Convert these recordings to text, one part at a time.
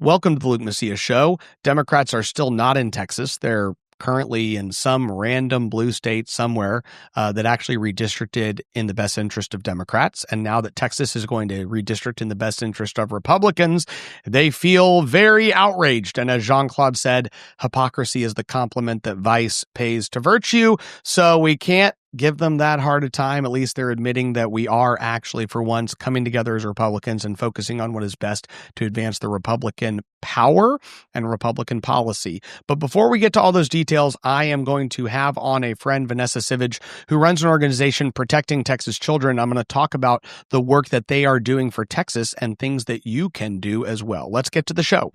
Welcome to the Luke Macias Show. Democrats are still not in Texas. They're currently in some random blue state somewhere that actually redistricted in the best interest of Democrats. And now that Texas is going to redistrict in the best interest of Republicans, they feel very outraged. And as Jean-Claude said, hypocrisy is the compliment that vice pays to virtue. So we can't give them that hard a time. At least they're admitting that we are actually, for once, coming together as Republicans and focusing on what is best to advance the Republican power and Republican policy. But before we get to all those details, I am going to have on a friend, Vanessa Sivadge, who runs an organization protecting Texas children. I'm going to talk about the work that they are doing for Texas and things that you can do as well. Let's get to the show.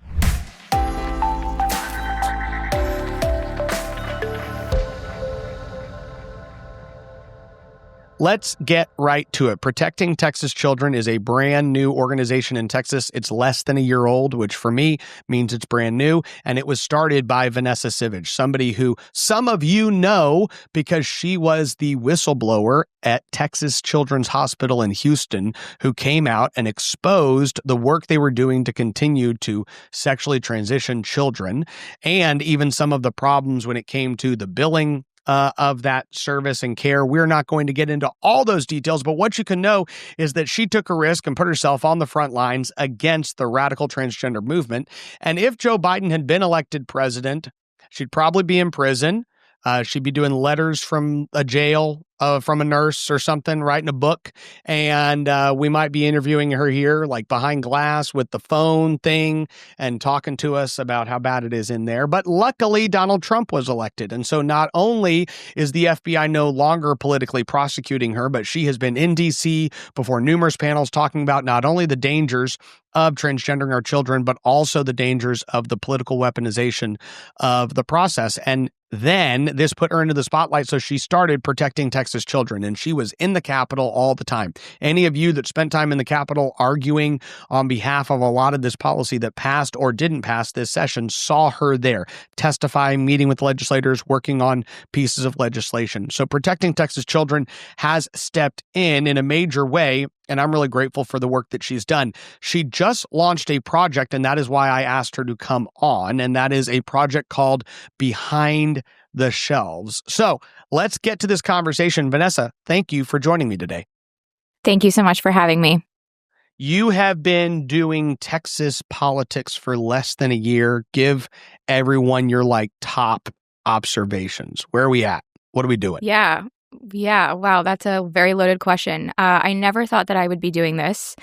Let's get right to it. Protecting Texas Children is a brand new organization in Texas. It's less than a year old, which for me means it's brand new. And it was started by Vanessa Sivadge, somebody who some of you know because she was the whistleblower at Texas Children's Hospital in Houston, who came out and exposed the work they were doing to continue to sexually transition children, and even some of the problems when it came to the billing of that service and care. We're not going to get into all those details, but what you can know is that she took a risk and put herself on the front lines against the radical transgender movement. And if Joe Biden had been elected president, she'd probably be in prison. She'd be doing letters from a jail, from a nurse or something, writing a book. And we might be interviewing her here, like behind glass with the phone thing and talking to us about how bad it is in there. But luckily, Donald Trump was elected. And so not only is the FBI no longer politically prosecuting her, but she has been in D.C. before numerous panels talking about not only the dangers of transgendering our children, but also the dangers of the political weaponization of the process. And then this put her into the spotlight, so she started protecting Texas children, and she was in the Capitol all the time. Any of you that spent time in the Capitol arguing on behalf of a lot of this policy that passed or didn't pass this session saw her there, testifying, meeting with legislators, working on pieces of legislation. So protecting Texas children has stepped in a major way, and I'm really grateful for the work that she's done. She just launched a project, and that is why I asked her to come on, and that is a project called Behind the Shelves. So let's get to this conversation. Vanessa, thank you for joining me today. Thank you so much for having me. You have been doing Texas politics for less than a year. Give everyone your top observations. Where are we at? What are we doing? Yeah. Wow, that's a very loaded question. I never thought that I would be doing this.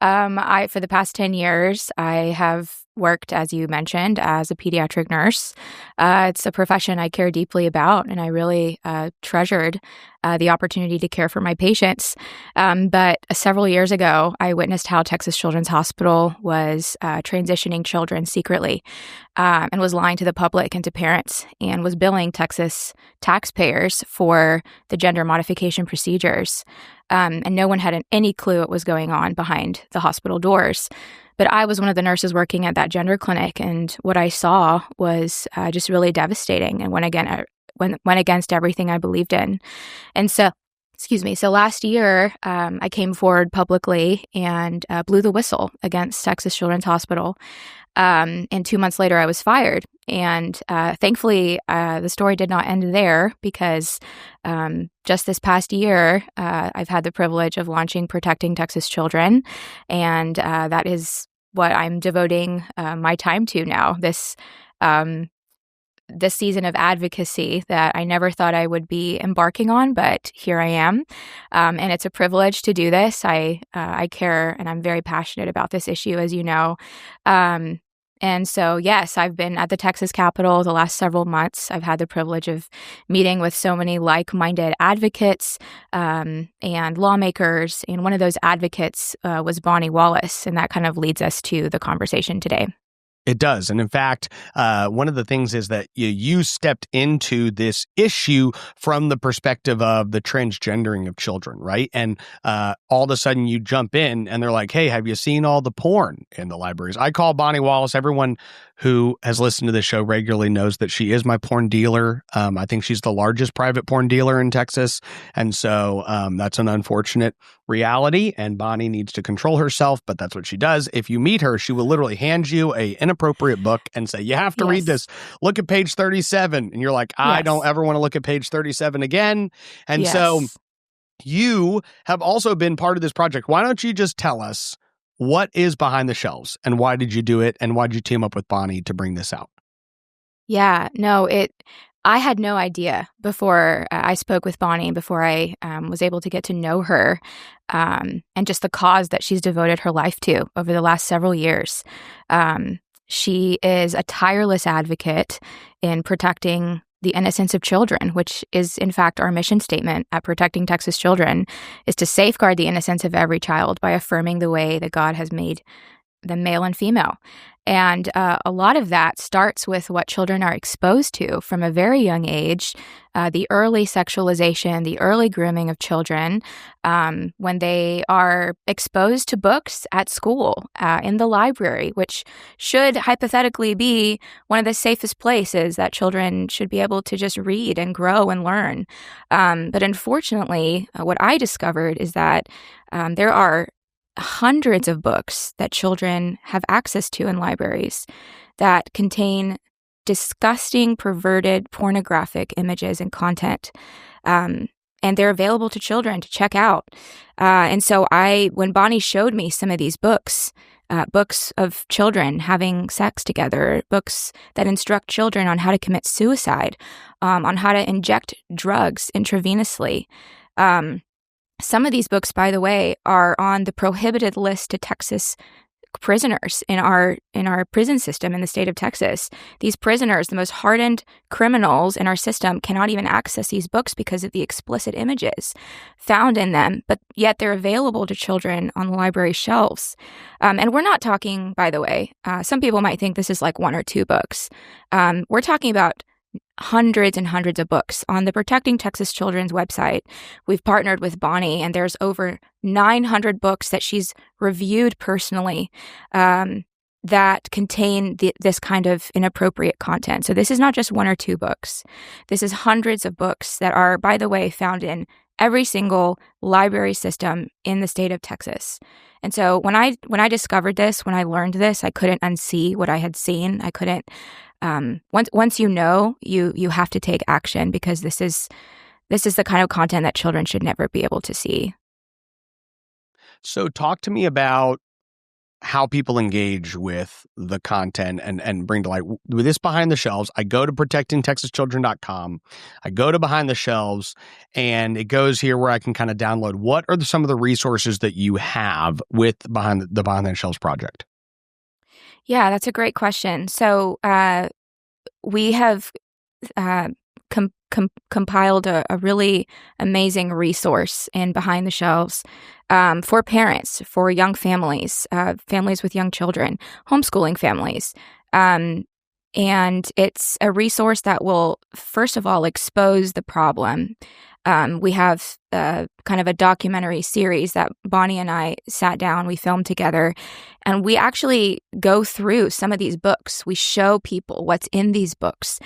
For the past 10 years, I have worked, as you mentioned, as a pediatric nurse. It's a profession I care deeply about, and I really treasured the opportunity to care for my patients. But several years ago, I witnessed how Texas Children's Hospital was transitioning children secretly and was lying to the public and to parents and was billing Texas taxpayers for the gender modification procedures. And no one had any clue what was going on behind the hospital doors. But I was one of the nurses working at that gender clinic, and what I saw was just really devastating and went against everything I believed in. And so last year, I came forward publicly and blew the whistle against Texas Children's Hospital. And 2 months later, I was fired. And thankfully, the story did not end there because just this past year, I've had the privilege of launching Protecting Texas Children. And that is what I'm devoting my time to now, this season of advocacy that I never thought I would be embarking on, but here I am. And it's a privilege to do this. I care and I'm very passionate about this issue, as you know. And so, yes, I've been at the Texas Capitol the last several months. I've had the privilege of meeting with so many like-minded advocates and lawmakers. And one of those advocates was Bonnie Wallace. And that kind of leads us to the conversation today. It does. And in fact, one of the things is that you stepped into this issue from the perspective of the transgendering of children, right? And all of a sudden you jump in and they're like, hey, have you seen all the porn in the libraries? I call Bonnie Wallace. Everyone who has listened to this show regularly knows that she is my porn dealer. I think she's the largest private porn dealer in Texas. And so that's an unfortunate reality. And Bonnie needs to control herself, but that's what she does. If you meet her, she will literally hand you an inappropriate book and say, you have to read this. Look at page 37. And you're like, I don't ever want to look at page 37 again. And so you have also been part of this project. Why don't you just tell us what is Behind the Shelves and why did you do it? And why did you team up with Bonnie to bring this out? Yeah, no, I had no idea before I spoke with Bonnie, before I was able to get to know her, and just the cause that she's devoted her life to over the last several years. She is a tireless advocate in protecting the innocence of children, which is, in fact, our mission statement at Protecting Texas Children, is to safeguard the innocence of every child by affirming the way that God has made them male and female. And a lot of that starts with what children are exposed to from a very young age, the early sexualization, the early grooming of children, when they are exposed to books at school, in the library, which should hypothetically be one of the safest places that children should be able to just read and grow and learn. But unfortunately, what I discovered is that there are hundreds of books that children have access to in libraries that contain disgusting, perverted, pornographic images and content. And they're available to children to check out. And so when Bonnie showed me some of these books of children having sex together, books that instruct children on how to commit suicide, on how to inject drugs intravenously, some of these books, by the way, are on the prohibited list to Texas prisoners in our prison system in the state of Texas. These prisoners, the most hardened criminals in our system, cannot even access these books because of the explicit images found in them, but yet they're available to children on the library shelves. And we're not talking, by the way, some people might think this is like one or two books. We're talking about hundreds and hundreds of books. On the Protecting Texas Children's website, we've partnered with Bonnie, and there's over 900 books that she's reviewed personally that contain this kind of inappropriate content. So this is not just one or two books. This is hundreds of books that are, by the way, found in every single library system in the state of Texas. And so when I discovered this, when I learned this, I couldn't unsee what I had seen. I couldn't. Once you know, you have to take action, because this is the kind of content that children should never be able to see. So talk to me about how people engage with the content and bring to light. With this Behind the Shelves, I go to protectingtexaschildren.com. I go to Behind the Shelves, and it goes here where I can kind of download. What are some of the resources that you have with Behind the Shelves project? Yeah, that's a great question. So we have compiled a really amazing resource in Behind the Shelves for parents, for young families, families with young children, homeschooling families. And it's a resource that will, first of all, expose the problem. We have kind of a documentary series that Bonnie and I sat down, we filmed together, and we actually go through some of these books. We show people what's in these books.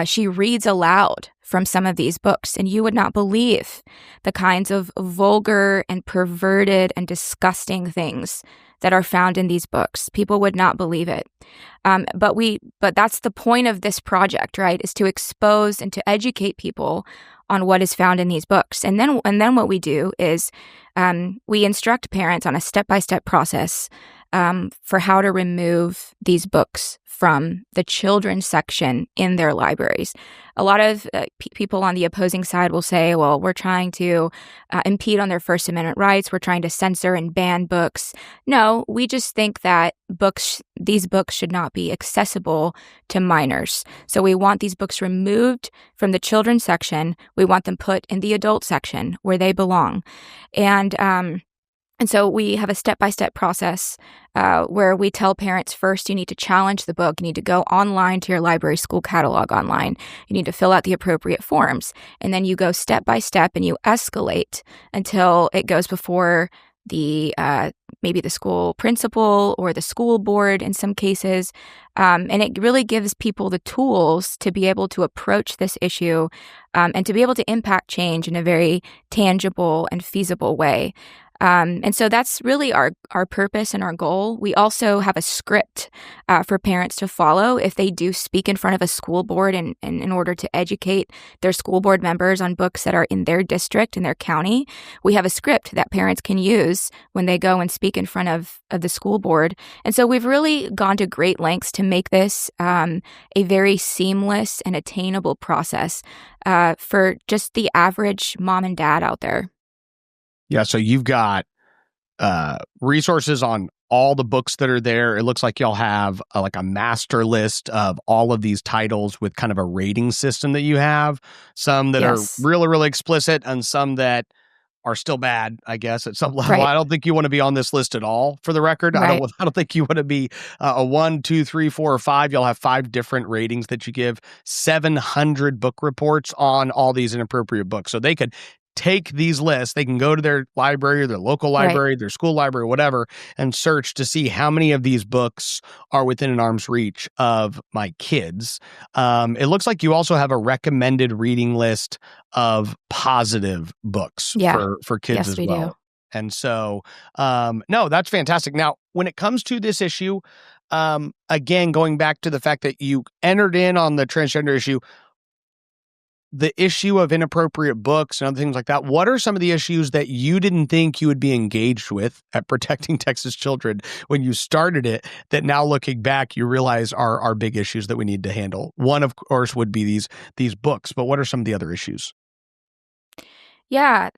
She reads aloud from some of these books, and you would not believe the kinds of vulgar and perverted and disgusting things that are found in these books. People would not believe it. But that's the point of this project, right? Is to expose and to educate people on what is found in these books. And then what we do is we instruct parents on a step-by-step process for how to remove these books from the children's section in their libraries. A lot of people on the opposing side will say, well, we're trying to impede on their First Amendment rights. We're trying to censor and ban books. No, we just think that these books should not be accessible to minors. So we want these books removed from the children's section. We want them put in the adult section where they belong. And And so we have a step-by-step process where we tell parents first, you need to challenge the book. You need to go online to your library school catalog online. You need to fill out the appropriate forms. And then you go step by step and you escalate until it goes before the maybe the school principal or the school board in some cases. And it really gives people the tools to be able to approach this issue and to be able to impact change in a very tangible and feasible way. And so that's really our purpose and our goal. We also have a script for parents to follow if they do speak in front of a school board and in order to educate their school board members on books that are in their district, in their county. We have a script that parents can use when they go and speak in front of the school board. And so we've really gone to great lengths to make this a very seamless and attainable process for just the average mom and dad out there. Yeah, so you've got resources on all the books that are there. It looks like y'all have like a master list of all of these titles with kind of a rating system that you have. Some that are really, really explicit and some that are still bad, I guess, at some level. Right. I don't think you want to be on this list at all, for the record. Right. I don't think you want to be a 1, 2, 3, 4, or 5. You'll have 5 different ratings that you give, 700 book reports on all these inappropriate books. So they could take these lists, they can go to their library or their local library, their school library, whatever, and search to see how many of these books are within an arm's reach of my kids. It looks like you also have a recommended reading list of positive books for kids as well. Do. And so, no, that's fantastic. Now, when it comes to this issue, again, going back to the fact that you entered in on the transgender issue, the issue of inappropriate books and other things like that, what are some of the issues that you didn't think you would be engaged with at Protecting Texas Children when you started it that now looking back you realize are big issues that we need to handle? One, of course, would be these books, but what are some of the other issues? Yeah,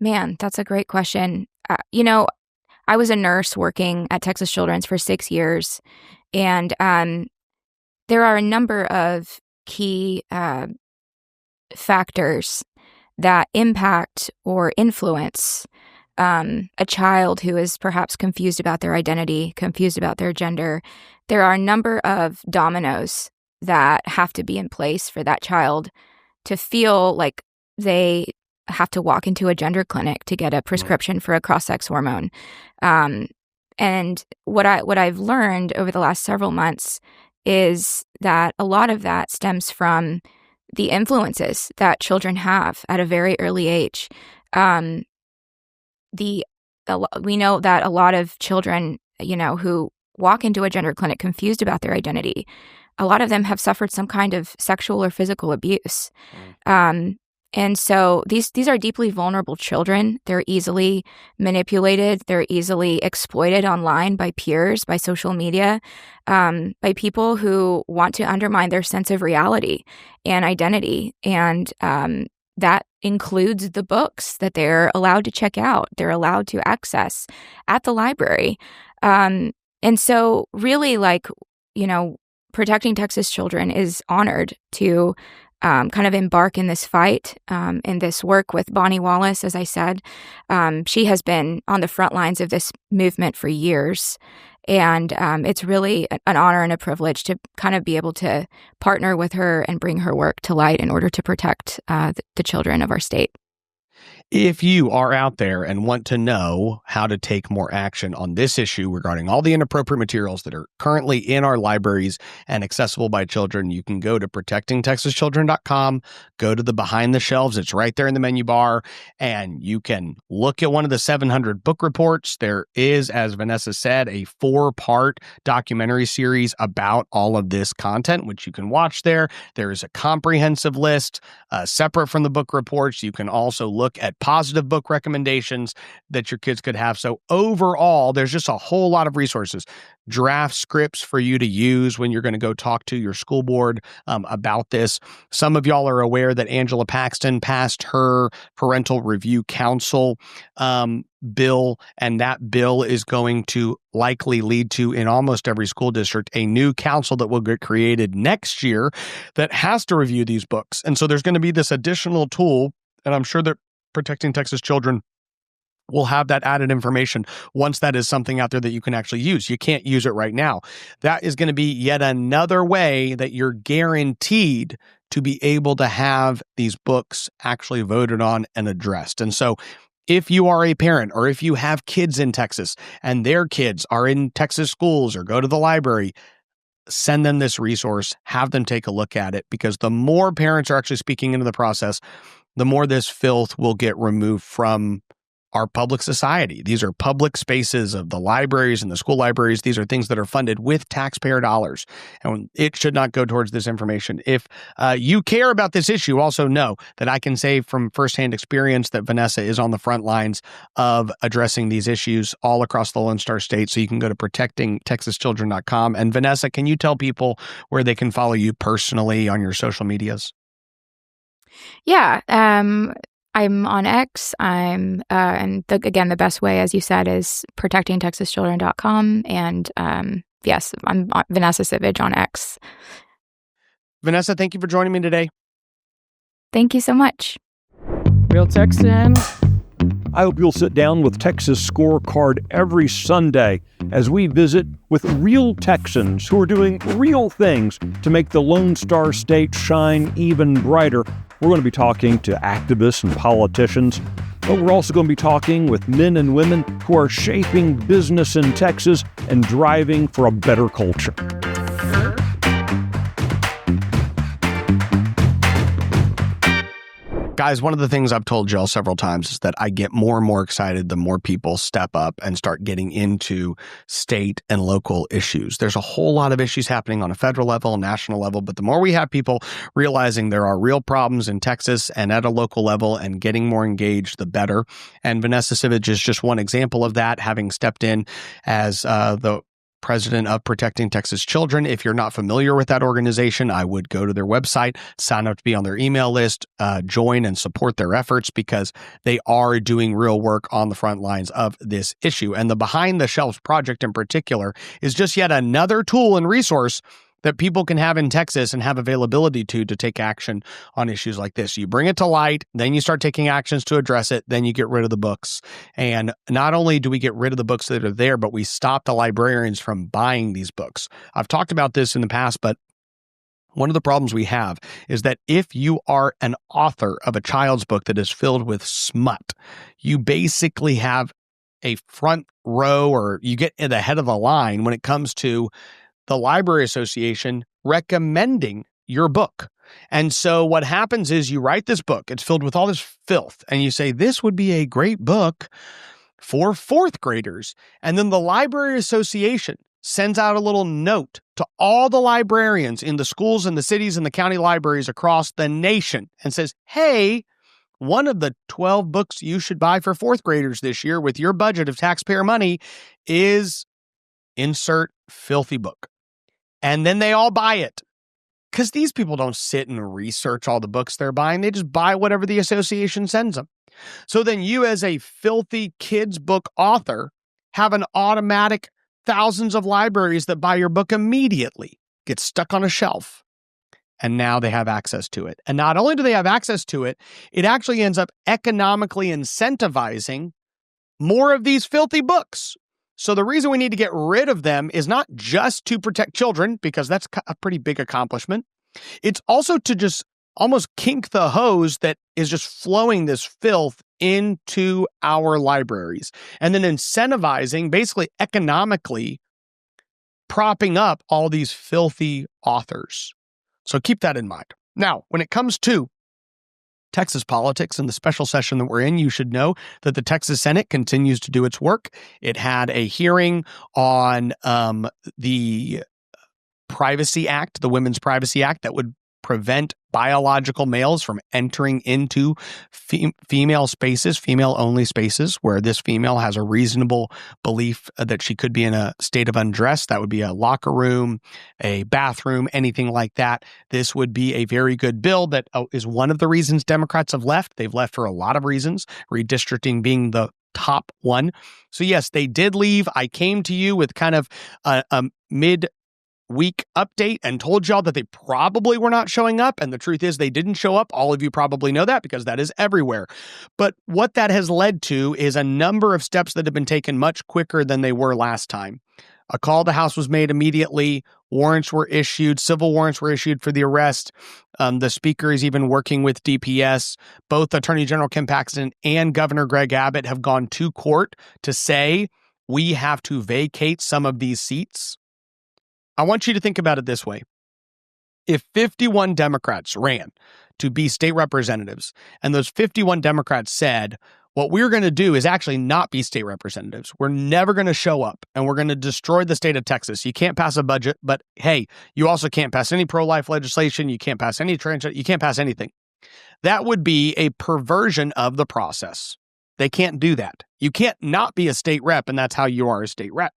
man, that's a great question. I was a nurse working at Texas Children's for 6 years, and there are a number of key factors that impact or influence a child who is perhaps confused about their identity, confused about their gender. There are a number of dominoes that have to be in place for that child to feel like they have to walk into a gender clinic to get a prescription for a cross-sex hormone. And what I've learned over the last several months is that a lot of that stems from the influences that children have at a very early age. We know that a lot of children, who walk into a gender clinic confused about their identity, a lot of them have suffered some kind of sexual or physical abuse. And so these are deeply vulnerable children. They're easily manipulated. They're easily exploited online by peers, by social media, by people who want to undermine their sense of reality and identity. And that includes the books that they're allowed to check out, they're allowed to access at the library. And so really, Protecting Texas Children is honored to kind of embark in this fight, in this work with Bonnie Wallace, as I said. She has been on the front lines of this movement for years. And it's really an honor and a privilege to kind of be able to partner with her and bring her work to light in order to protect the children of our state. If you are out there and want to know how to take more action on this issue regarding all the inappropriate materials that are currently in our libraries and accessible by children, you can go to protectingtexaschildren.com, go to the Behind the Shelves. It's right there in the menu bar, and you can look at one of the 700 book reports. There is, as Vanessa said, a 4-part documentary series about all of this content, which you can watch there. There is a comprehensive list separate from the book reports. You can also look at positive book recommendations that your kids could have. So overall, there's just a whole lot of resources, draft scripts for you to use when you're going to go talk to your school board about this. Some of y'all are aware that Angela Paxton passed her parental review council bill, and that bill is going to likely lead to, in almost every school district, a new council that will get created next year that has to review these books. And so there's going to be this additional tool, and I'm sure that Protecting Texas Children we'll have that added information once that is something out there that you can actually use. You can't use it right now. That is going to be yet another way that you're guaranteed to be able to have these books actually voted on and addressed. And so if you are a parent or if you have kids in Texas and their kids are in Texas schools or go to the library, send them this resource, have them take a look at it, because the more parents are actually speaking into the process, the more this filth will get removed from our public society. These are public spaces of the libraries and the school libraries. These are things that are funded with taxpayer dollars, and it should not go towards this information. If you care about this issue, also know that I can say from firsthand experience that Vanessa is on the front lines of addressing these issues all across the Lone Star State. So you can go to protectingtexaschildren.com. And Vanessa, can you tell people where they can follow you personally on your social medias? Yeah. I'm on X. And again, the best way, as you said, is protectingtexaschildren.com. And yes, I'm Vanessa Sivadge on X. Vanessa, thank you for joining me today. Thank you so much. Real Texan. I hope you'll sit down with Texas Scorecard every Sunday as we visit with real Texans who are doing real things to make the Lone Star State shine even brighter. We're going to be talking to activists and politicians, but we're also going to be talking with men and women who are shaping business in Texas and driving for a better culture. Guys, one of the things I've told Jill several times is that I get more and more excited the more people step up and start getting into state and local issues. There's a whole lot of issues happening on a federal level, national level, but the more we have people realizing there are real problems in Texas and at a local level and getting more engaged, the better. And Vanessa Sivadge is just one example of that, having stepped in as the president of Protecting Texas Children. If you're not familiar with that organization, I would go to their website, sign up to be on their email list, join and support their efforts, because they are doing real work on the front lines of this issue. And the Behind the Shelves project in particular is just yet another tool and resource that people can have in Texas and have availability to take action on issues like this. You bring it to light, then you start taking actions to address it, then you get rid of the books. And not only do we get rid of the books that are there, but we stop the librarians from buying these books. I've talked about this in the past, but one of the problems we have is that if you are an author of a child's book that is filled with smut, you basically have a front row, or you get in the head of the line when it comes to the Library Association recommending your book. And so what happens is you write this book, it's filled with all this filth, and you say, this would be a great book for fourth graders. And then the Library Association sends out a little note to all the librarians in the schools and the cities and the county libraries across the nation and says, hey, one of the 12 books you should buy for fourth graders this year with your budget of taxpayer money is insert filthy book. And then they all buy it, because these people don't sit and research all the books they're buying. They just buy whatever the association sends them. So then you, as a filthy kids book author, have an automatic thousands of libraries that buy your book immediately, get stuck on a shelf. And now they have access to it. And not only do they have access to it, it actually ends up economically incentivizing more of these filthy books. So the reason we need to get rid of them is not just to protect children, because that's a pretty big accomplishment. It's also to just almost kink the hose that is just flowing this filth into our libraries, and then incentivizing, basically economically propping up all these filthy authors. So keep that in mind. Now, when it comes to Texas politics and the special session that we're in, you should know that the Texas Senate continues to do its work. It had a hearing on the Privacy Act, the Women's Privacy Act, that would prevent biological males from entering into female spaces, female-only spaces, where this female has a reasonable belief that she could be in a state of undress. That would be a locker room, a bathroom, anything like that. This would be a very good bill that is one of the reasons Democrats have left. They've left for a lot of reasons, redistricting being the top one. So yes, they did leave. I came to you with kind of a mid week update and told y'all that they probably were not showing up. And the truth is they didn't show up. All of you probably know that because that is everywhere. But what that has led to is a number of steps that have been taken much quicker than they were last time. A call to the House was made immediately. Warrants were issued. Civil warrants were issued for the arrest. The Speaker is even working with DPS. Both Attorney General Ken Paxton and Governor Greg Abbott have gone to court to say we have to vacate some of these seats. I want you to think about it this way. If 51 Democrats ran to be state representatives, and those 51 Democrats said, what we're going to do is actually not be state representatives. We're never going to show up, and we're going to destroy the state of Texas. You can't pass a budget, but hey, you also can't pass any pro-life legislation. You can't pass any you can't pass anything. That would be a perversion of the process. They can't do that. You can't not be a state rep, and that's how you are a state rep.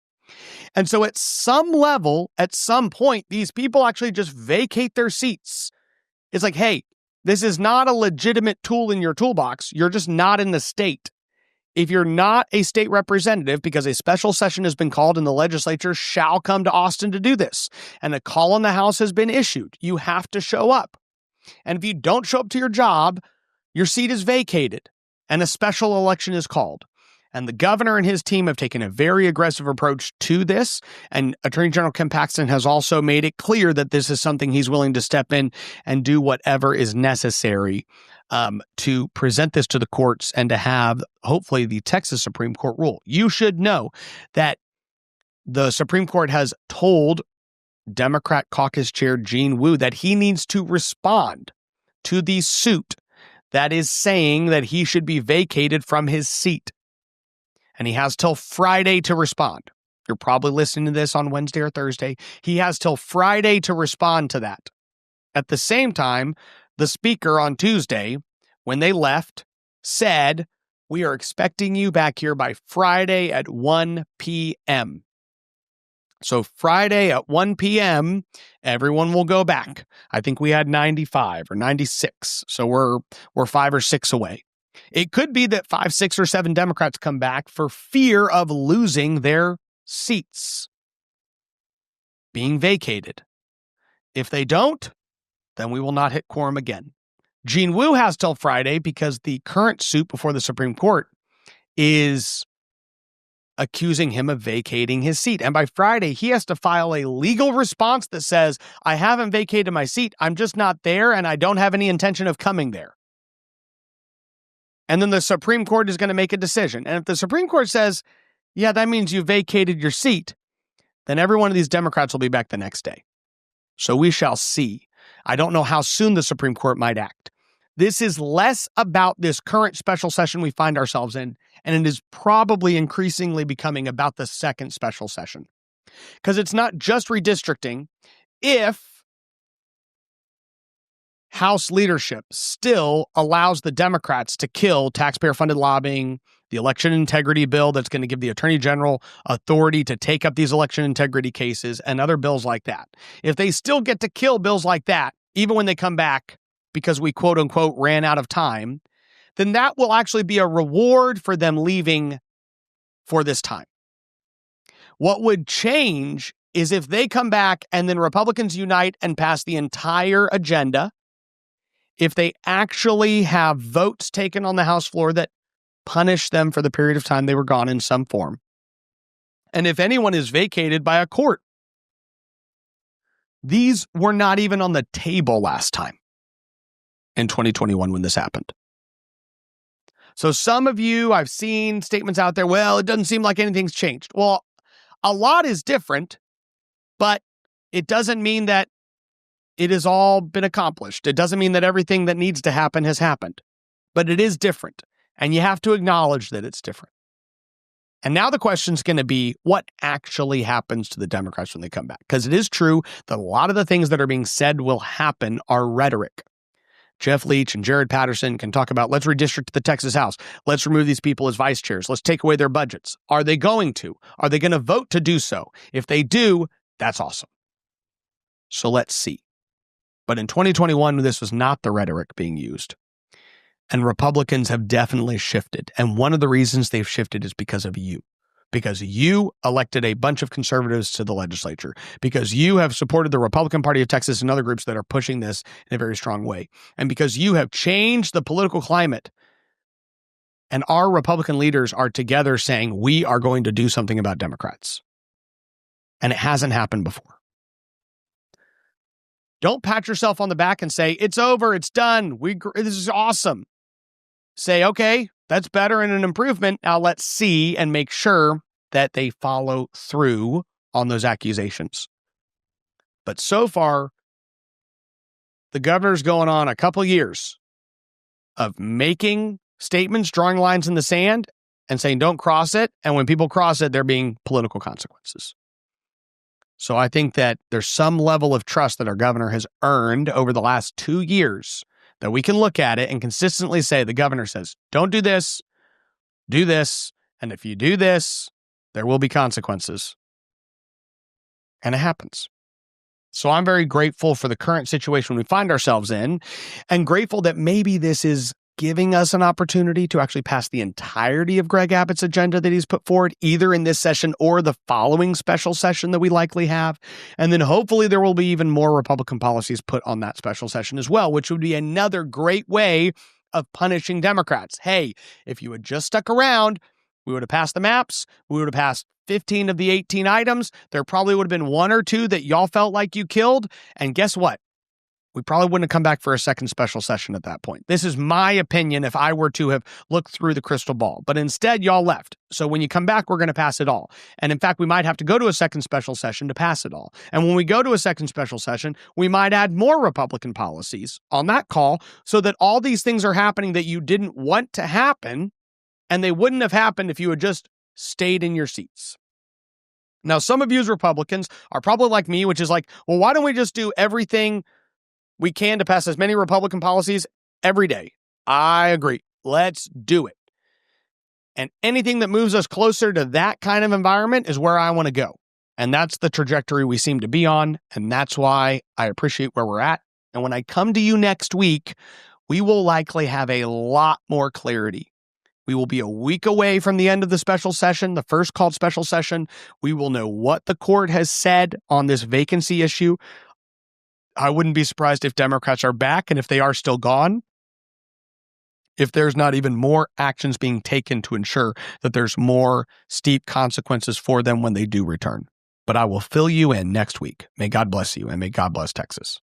And so at some level, at some point, these people actually just vacate their seats. It's like, hey, this is not a legitimate tool in your toolbox. You're just not in the state. If you're not a state representative, because a special session has been called and the legislature shall come to Austin to do this, and a call on the House has been issued, you have to show up. And if you don't show up to your job, your seat is vacated and a special election is called. And the governor and his team have taken a very aggressive approach to this. And Attorney General Ken Paxton has also made it clear that this is something he's willing to step in and do whatever is necessary to present this to the courts and to have, hopefully, the Texas Supreme Court rule. You should know that the Supreme Court has told Democrat Caucus Chair Gene Wu that he needs to respond to the suit that is saying that he should be vacated from his seat. And he has till Friday to respond. You're probably listening to this on Wednesday or Thursday. He has till Friday to respond to that. At the same time, the Speaker on Tuesday, when they left, said, we are expecting you back here by Friday at 1 p.m. So Friday at 1 p.m., everyone will go back. I think we had 95 or 96. So we're 5 or 6 away. It could be that 5, 6, or 7 Democrats come back for fear of losing their seats, being vacated. If they don't, then we will not hit quorum again. Gene Wu has till Friday because the current suit before the Supreme Court is accusing him of vacating his seat. And by Friday, he has to file a legal response that says, I haven't vacated my seat. I'm just not there, and I don't have any intention of coming there. And then the Supreme Court is going to make a decision. And if the Supreme Court says, yeah, that means you vacated your seat, then every one of these Democrats will be back the next day. So we shall see. I don't know how soon the Supreme Court might act. This is less about this current special session we find ourselves in, and it is probably increasingly becoming about the second special session. Because it's not just redistricting. If House leadership still allows the Democrats to kill taxpayer-funded lobbying, the election integrity bill that's going to give the Attorney General authority to take up these election integrity cases and other bills like that. If they still get to kill bills like that, even when they come back because we quote-unquote ran out of time, then that will actually be a reward for them leaving for this time. What would change is if they come back and then Republicans unite and pass the entire agenda, if they actually have votes taken on the House floor that punish them for the period of time they were gone in some form, and if anyone is vacated by a court. These were not even on the table last time in 2021 when this happened. So some of you, I've seen statements out there, well, it doesn't seem like anything's changed. Well, a lot is different, but it doesn't mean that it has all been accomplished. It doesn't mean that everything that needs to happen has happened, but it is different, and you have to acknowledge that it's different. And now the question's going to be, what actually happens to the Democrats when they come back? Because it is true that a lot of the things that are being said will happen are rhetoric. Jeff Leach and Jared Patterson can talk about, let's redistrict the Texas House. Let's remove these people as vice chairs. Let's take away their budgets. Are they going to? Are they going to vote to do so? If they do, that's awesome. So let's see. But in 2021, this was not the rhetoric being used. And Republicans have definitely shifted. And one of the reasons they've shifted is because of you. because you elected a bunch of conservatives to the legislature, because you have supported the Republican Party of Texas and other groups that are pushing this in a very strong way, and because you have changed the political climate. And our Republican leaders are together saying, we are going to do something about Democrats. And it hasn't happened before. Don't pat yourself on the back and say, it's over, it's done, this is awesome. Say, okay, that's better and an improvement. Now let's see and make sure that they follow through on those accusations. But so far, the governor's going on a couple years of making statements, drawing lines in the sand, and saying don't cross it. And when people cross it, there being political consequences. So I think that there's some level of trust that our governor has earned over the last 2 years that we can look at it and consistently say, the governor says, don't do this, and if you do this, there will be consequences. And it happens. So I'm very grateful for the current situation we find ourselves in, and grateful that maybe this is giving us an opportunity to actually pass the entirety of Greg Abbott's agenda that he's put forward, either in this session or the following special session that we likely have. And then hopefully there will be even more Republican policies put on that special session as well, which would be another great way of punishing Democrats. Hey, if you had just stuck around, we would have passed the maps. We would have passed 15 of the 18 items. There probably would have been 1 or 2 that y'all felt like you killed. And guess what? We probably wouldn't have come back for a second special session at that point. This is my opinion if I were to have looked through the crystal ball. But instead, y'all left. So when you come back, we're going to pass it all. And in fact, we might have to go to a second special session to pass it all. And when we go to a second special session, we might add more Republican policies on that call so that all these things are happening that you didn't want to happen, and they wouldn't have happened if you had just stayed in your seats. Now, some of you as Republicans are probably like me, which is like, well, why don't we just do everything we can to pass as many Republican policies every day? I agree. Let's do it. And anything that moves us closer to that kind of environment is where I want to go. And that's the trajectory we seem to be on. And that's why I appreciate where we're at. And when I come to you next week, we will likely have a lot more clarity. We will be a week away from the end of the special session, the first called special session. We will know what the court has said on this vacancy issue. I wouldn't be surprised if Democrats are back, and if they are still gone, if there's not even more actions being taken to ensure that there's more steep consequences for them when they do return. But I will fill you in next week. May God bless you, and may God bless Texas.